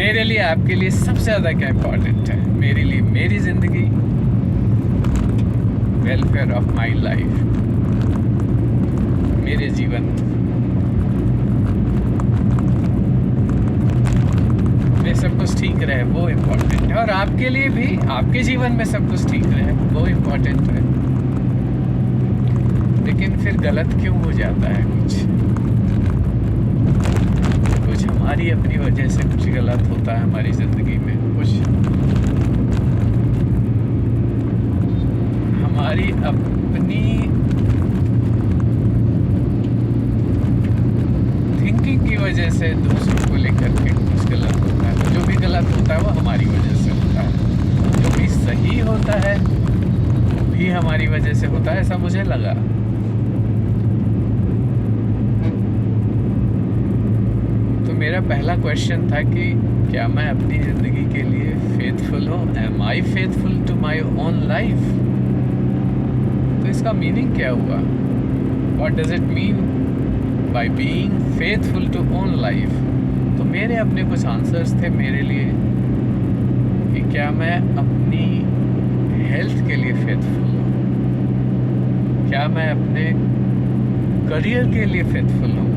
मेरे लिए आपके लिए सबसे ज़्यादा क्या इम्पोर्टेंट है? मेरे लिए मेरी ज़िंदगी, वेलफेयर ऑफ माई लाइफ, मेरे जीवन में सब कुछ ठीक रहे, वो इम्पोर्टेंट है। और आपके लिए भी आपके जीवन में सब कुछ ठीक रहे, वो इम्पोर्टेंट है। लेकिन फिर गलत क्यों हो जाता है? कुछ हमारी अपनी वजह से कुछ गलत होता है हमारी ज़िंदगी में, कुछ हमारी अपनी थिंकिंग की वजह से दूसरों को लेकर के कुछ गलत होता है। तो जो भी गलत होता है वो हमारी वजह से होता है, जो भी सही होता है वो भी हमारी वजह से होता है, ऐसा मुझे लगा। तो मेरा पहला क्वेश्चन था कि क्या मैं अपनी ज़िंदगी के लिए फेथफुल हूँ? Am I faithful to my own life? तो इसका मीनिंग क्या हुआ? What does it mean by being faithful to own life? तो मेरे अपने कुछ आंसर्स थे मेरे लिए कि क्या मैं अपनी हेल्थ के लिए फेथफुल हूँ? क्या मैं अपने करियर के लिए फेथफुल हूँ?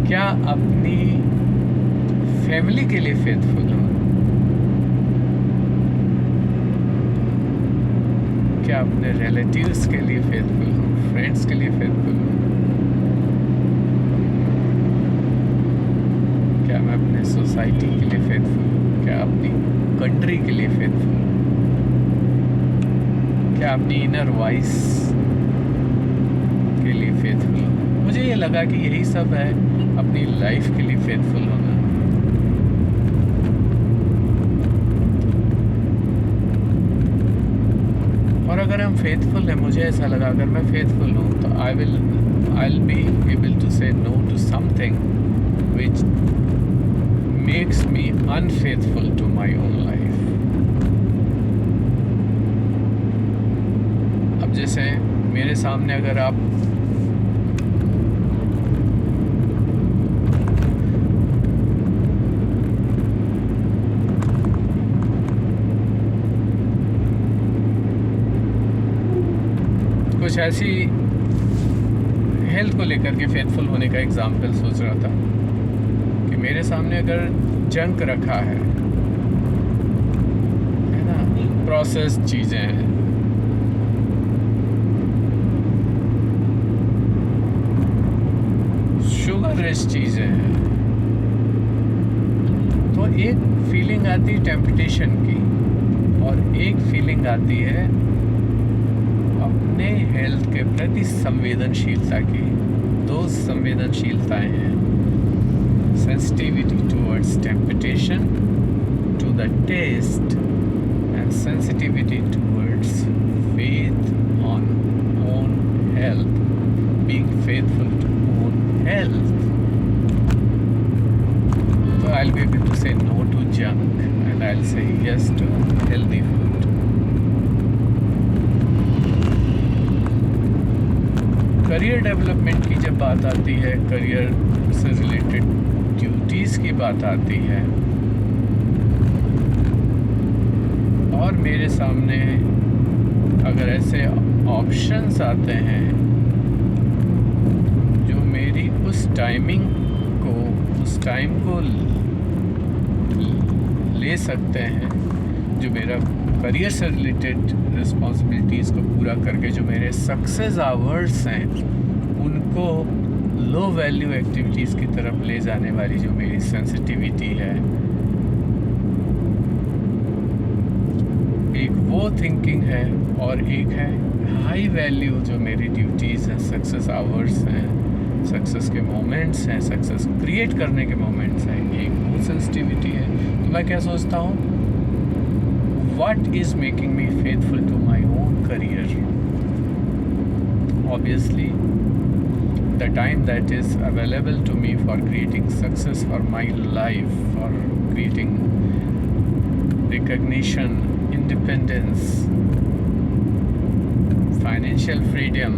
क्या अपनी फैमिली के लिए फेथफुल हूँ? क्या अपने रिलेटिव्स के लिए फेथफुल हूँ? फ्रेंड्स के लिए फेथफुल हूँ? क्या मैं अपने सोसाइटी के लिए फेथफुल हूँ? क्या अपनी कंट्री के लिए फेथफुल हूँ? क्या अपनी इनर वॉइस के लिए फेथफुल हूँ? मुझे ये लगा कि यही सब है अपनी लाइफ के लिए फेथफुल होना। और अगर हम फेथफुल हैं, मुझे ऐसा लगा अगर मैं फेथफुल हूँ तो I will be able to say no to something which makes me unfaithful to my own life. अब जैसे मेरे सामने अगर आप कुछ ऐसी हेल्थ को लेकर के फेथफुल होने का एग्जाम्पल सोच रहा था कि मेरे सामने अगर जंक रखा है ना, प्रोसेस चीज़ें हैं, शुगर रिच चीज़ें हैं, तो एक फीलिंग आती है टेम्पटेशन की और एक फीलिंग आती है अपने हेल्थ के प्रति संवेदनशीलता की। दो संवेदनशीलताएं हैं, sensitivity towards temptation to the test and sensitivity towards faith on own health, being faithful to own health. तो I will be able to say no to junk and I will say yes to healthy food. Career development की जब बात आती है, career से related duties की बात आती है, और मेरे सामने अगर ऐसे ऑप्शंस आते हैं जो मेरी उस टाइम को ले सकते हैं, जो मेरा करियर से रिलेटेड रिस्पॉन्सिबिलिटीज़ को पूरा करके जो मेरे सक्सेस आवर्स हैं उनको लो वैल्यू एक्टिविटीज़ की तरफ ले जाने वाली जो मेरी सेंसिटिविटी है, एक वो थिंकिंग है, और एक है हाई वैल्यू जो मेरी ड्यूटीज़ हैं, सक्सेस आवर्स हैं, सक्सेस के मोमेंट्स हैं, सक्सेस क्रिएट करने के मोमेंट्स हैं, एक वो सेंसिटिविटी है। तो मैं क्या सोचता हूँ, what is making me faithful to my own career? Obviously, the time that is available to me for creating success for my life, for creating recognition, independence, financial freedom,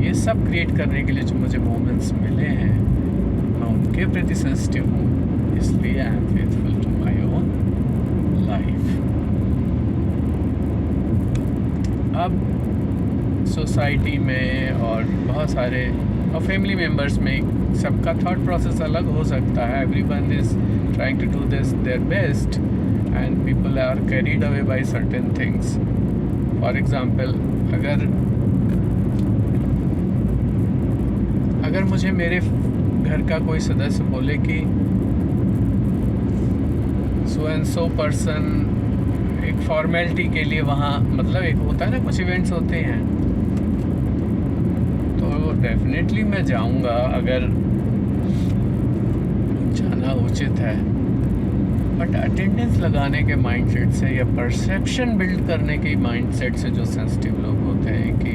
ये सब क्रिएट करने के लिए जो मुझे मोमेंट्स मिले हैं, मैं उनके प्रति सेंसिटिव हूँ, इसलिए I am faithful to my own life. अब सोसाइटी में और बहुत सारे और फैमिली मेम्बर्स में सबका थॉट प्रोसेस अलग हो सकता है। Everyone is trying to do this their best and people are carried away by certain things. For example, अगर मुझे मेरे घर का कोई सदस्य बोले कि सो एंड सो पर्सन एक फॉर्मेलिटी के लिए वहाँ, मतलब एक होता है ना, कुछ इवेंट्स होते हैं, तो डेफिनेटली मैं जाऊँगा अगर जाना उचित है। बट अटेंडेंस लगाने के माइंडसेट से या परसेप्शन बिल्ड करने के माइंडसेट से जो सेंसिटिव लोग होते हैं कि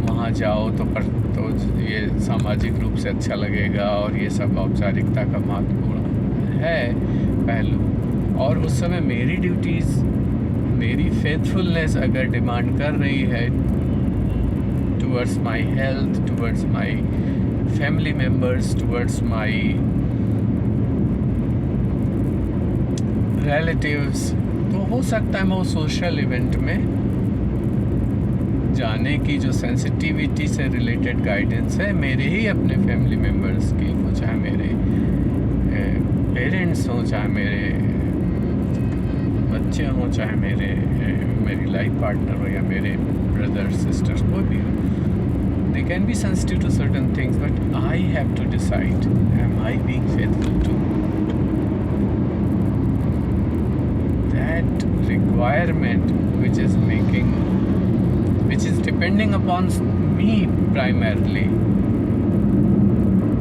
वहाँ जाओ तो ये सामाजिक रूप से अच्छा लगेगा और ये सब औपचारिकता का महत्वपूर्ण है पहलू, और उस समय मेरी ड्यूटीज़, मेरी फेथफुलनेस अगर डिमांड कर रही है towards my health, towards my family members, towards my relatives, तो हो सकता है मैं वो सोशल इवेंट में जाने की जो सेंसिटिविटी से रिलेटेड गाइडेंस है मेरे ही अपने फैमिली मेम्बर्स की, वो चाहे मेरे पेरेंट्स हों, चाहे मेरे बच्चे हों, चाहे मेरी लाइफ पार्टनर हो या मेरे ब्रदर्स सिस्टर्स, कोई भी हो, they can be sensitive to certain things, but I have to decide, am I being faithful to that requirement which is depending upon me primarily।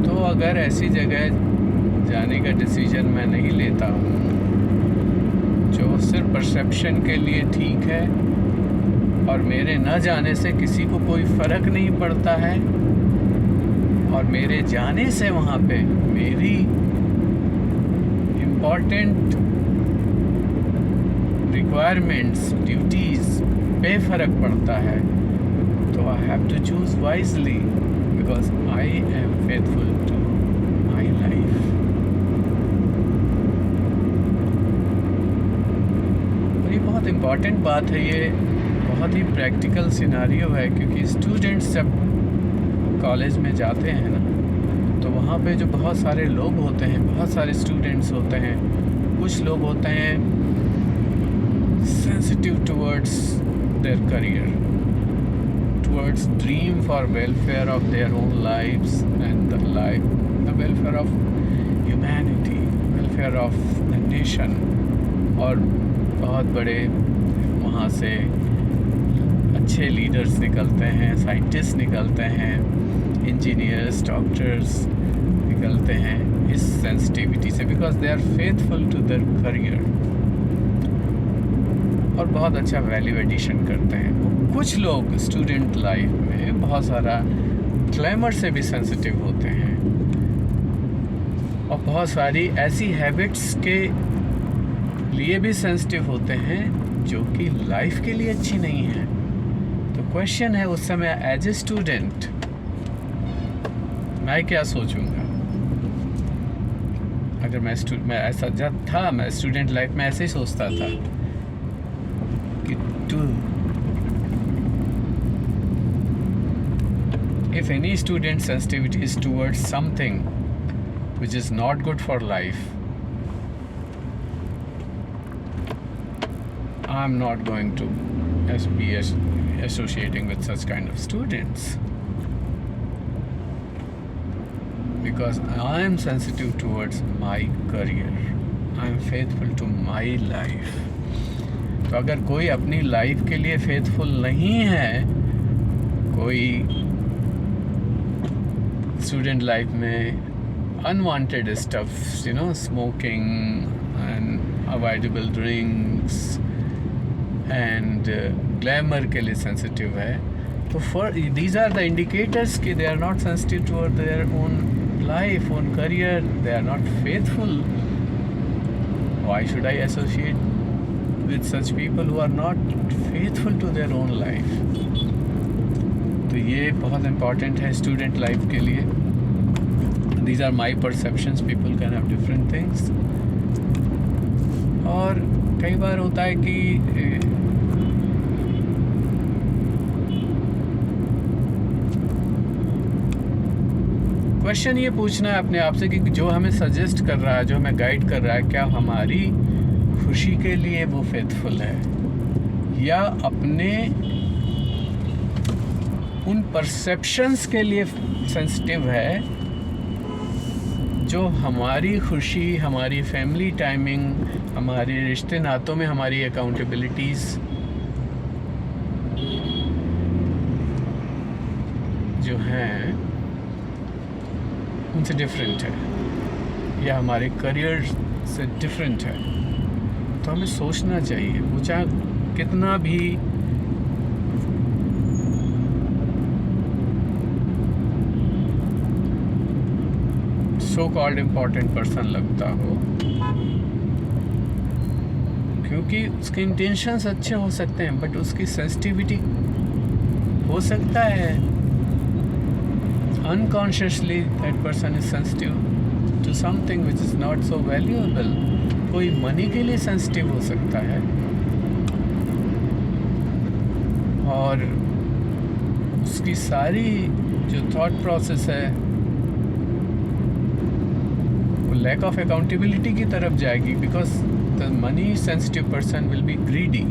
तो अगर ऐसी जगह जाने का डिसीजन मैं नहीं लेता हूँ जो सिर्फ परसेप्शन के लिए ठीक है और मेरे न जाने से किसी को कोई फ़र्क नहीं पड़ता है, और मेरे जाने से वहाँ पे मेरी इम्पॉर्टेंट रिक्वायरमेंट्स, ड्यूटीज़ पे फ़र्क पड़ता है, तो I have to choose wisely because I am faithful to my life. और ये बहुत इम्पॉर्टेंट बात है, ये बहुत ही प्रैक्टिकल सिनारियो है, क्योंकि स्टूडेंट्स जब कॉलेज में जाते हैं ना, तो वहाँ पे जो बहुत सारे लोग होते हैं, बहुत सारे स्टूडेंट्स होते हैं, कुछ लोग होते हैं sensitive towards their career, towards dream for welfare of their own lives and the welfare of humanity, welfare of the nation। और बहुत बड़े वहाँ से अच्छे लीडर्स निकलते हैं, साइंटिस्ट निकलते हैं, इंजीनियर्स, डॉक्टर्स निकलते हैं इस सेंसिटिविटी से, because they are faithful to their career और बहुत अच्छा वैल्यू एडिशन करते हैं। कुछ लोग स्टूडेंट लाइफ में बहुत सारा ग्लैमर से भी सेंसिटिव होते हैं और बहुत सारी ऐसी हैबिट्स के लिए भी सेंसिटिव होते हैं जो कि लाइफ के लिए अच्छी नहीं है। तो क्वेश्चन है उस समय एज ए स्टूडेंट मैं क्या सोचूंगा? अगर मैं ऐसा जब था, मैं स्टूडेंट लाइफ में ऐसे ही सोचता था कि if any student sensitivity is towards something which is not good for life, I'm not going to be associating with such kind of students, because I am sensitive towards my career, I am faithful to my life। तो अगर कोई अपनी life के लिए faithful नहीं है, कोई student life में unwanted stuffs, smoking and avoidable drinks and glamour के लिए सेंसिटिव है, तो for these are the indicators कि they are not sensitive toward their own life, own career, they are not faithful. Why should I associate with such people who are not faithful to their own life? तो ये बहुत important है student life के लिए। these are my perceptions, people can have different things. और कई बार होता है कि क्वेश्चन ये पूछना है अपने आप से कि जो हमें सजेस्ट कर रहा है, जो हमें गाइड कर रहा है, क्या हमारी खुशी के लिए वो फेथफुल है या अपने उन परसेप्शंस के लिए सेंसिटिव है जो हमारी खुशी, हमारी फैमिली टाइमिंग, हमारे रिश्ते नातों में हमारी अकाउंटेबिलिटीज़ जो हैं उनसे डिफरेंट है या हमारे करियर से डिफरेंट है। तो हमें सोचना चाहिए, वो चाहे कितना भी सो कॉल्ड इम्पोर्टेंट पर्सन लगता हो, क्योंकि उसके इंटेंशंस अच्छे हो सकते हैं बट उसकी सेंसिटिविटी हो सकता है unconsciously that person is sensitive to something which is not so valuable. कोई मनी के लिए सेंसिटिव हो सकता है और उसकी सारी जो थॉट प्रोसेस है वो लैक ऑफ अकाउंटेबिलिटी की तरफ जाएगी, because the money sensitive person will be greedy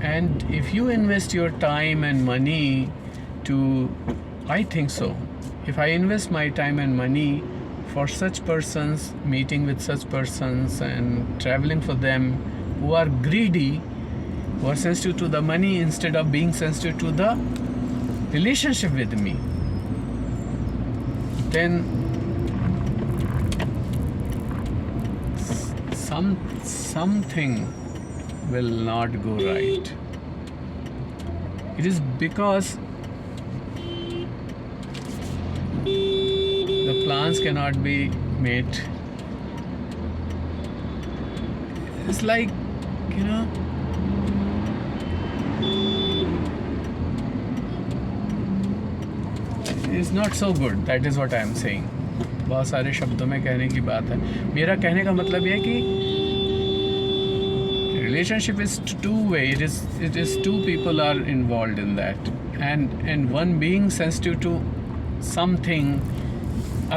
and if you invest your time and money to, I think so, if I invest my time and money for such persons, meeting with such persons and traveling for them who are greedy, who are sensitive to the money instead of being sensitive to the relationship with me, then something will not go right. It is because the plans cannot be made. It's like, you know, it's not so good. That is what I am saying. बहुत सारे शब्दों में कहने की बात है। मेरा कहने का मतलब यह है कि relationship is two-way. It is two people are involved in that, and one being sensitive to something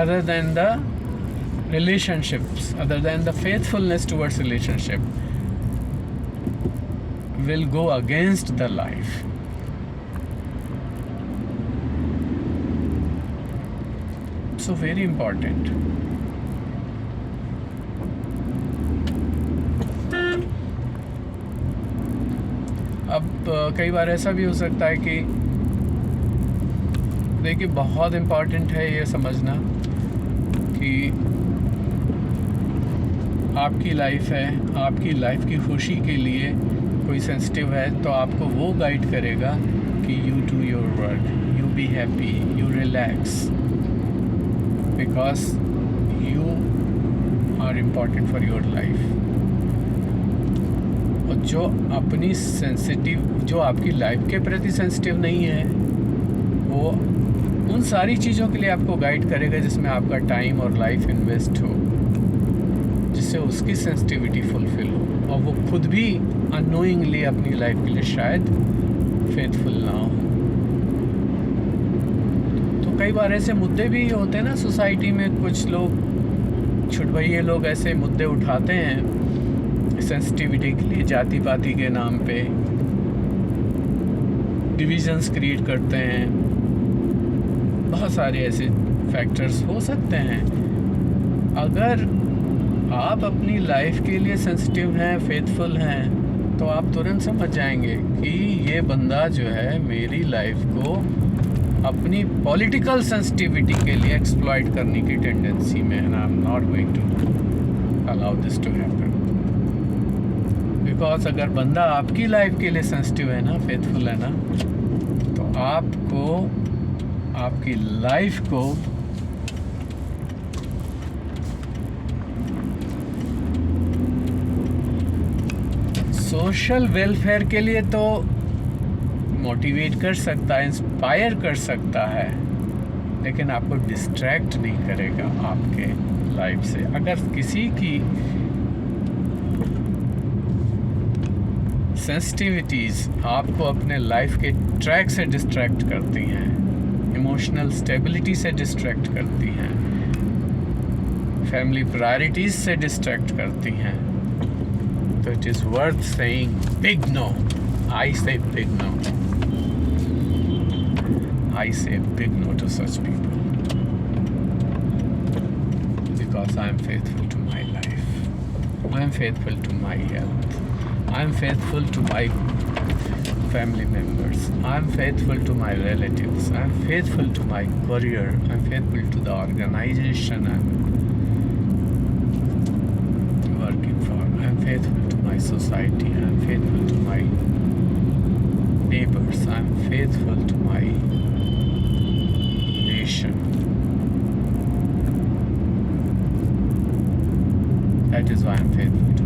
other than the relationships, other than the faithfulness towards relationship, will go against the life. So very important. अब कई बार ऐसा भी हो सकता है कि देखिए, बहुत इम्पॉर्टेंट है ये समझना कि आपकी लाइफ है, आपकी लाइफ की खुशी के लिए कोई सेंसिटिव है तो आपको वो गाइड करेगा कि you do your work, you be happy, you relax, because you are important for your life. और जो अपनी सेंसिटिव, जो आपकी लाइफ के प्रति सेंसिटिव नहीं है, वो उन सारी चीज़ों के लिए आपको गाइड करेगा जिसमें आपका टाइम और लाइफ इन्वेस्ट हो, जिससे उसकी सेंसिटिविटी फुलफिल हो और वो खुद भी अननोइंगली अपनी लाइफ के लिए शायद फेथफुल ना हो। तो कई बार ऐसे मुद्दे भी होते हैं ना सोसाइटी में, कुछ लोग छुटभइये लोग ऐसे मुद्दे उठाते हैं सेंसिटिविटी के लिए, जाति पाति के नाम पे डिविजन्स क्रिएट करते हैं। बहुत सारे ऐसे फैक्टर्स हो सकते हैं। अगर आप अपनी लाइफ के लिए सेंसिटिव हैं, फेथफुल हैं, तो आप तुरंत समझ जाएंगे कि ये बंदा जो है मेरी लाइफ को अपनी पॉलिटिकल सेंसिटिविटी के लिए एक्सप्लॉइट करने की टेंडेंसी में है, and I am not going to allow this to happen. Because अगर बंदा आपकी लाइफ के लिए सेंसिटिव है ना, फेथफुल है ना, तो आपको आपकी लाइफ को सोशल वेलफेयर के लिए तो मोटिवेट कर सकता है, इंस्पायर कर सकता है, लेकिन आपको डिस्ट्रैक्ट नहीं करेगा आपके लाइफ से। अगर किसी की सेंसिटिविटीज़ आपको अपने लाइफ के ट्रैक से डिस्ट्रैक्ट करती हैं, इमोशनल स्टेबिलिटी से डिस्ट्रैक्ट करती हैं, फैमिली प्रायोरिटीज़ से डिस्ट्रैक्ट करती हैं, तो it is worth saying big no. I say big no. I say big no to such people because I am faithful to my life. I am faithful to my health. I am faithful to my family members. I am faithful to my relatives. I am faithful to my career. I am faithful to the organization I am working for. I am faithful to my society. I am faithful to my neighbors. I am faithful to my nation. That is why I am faithful to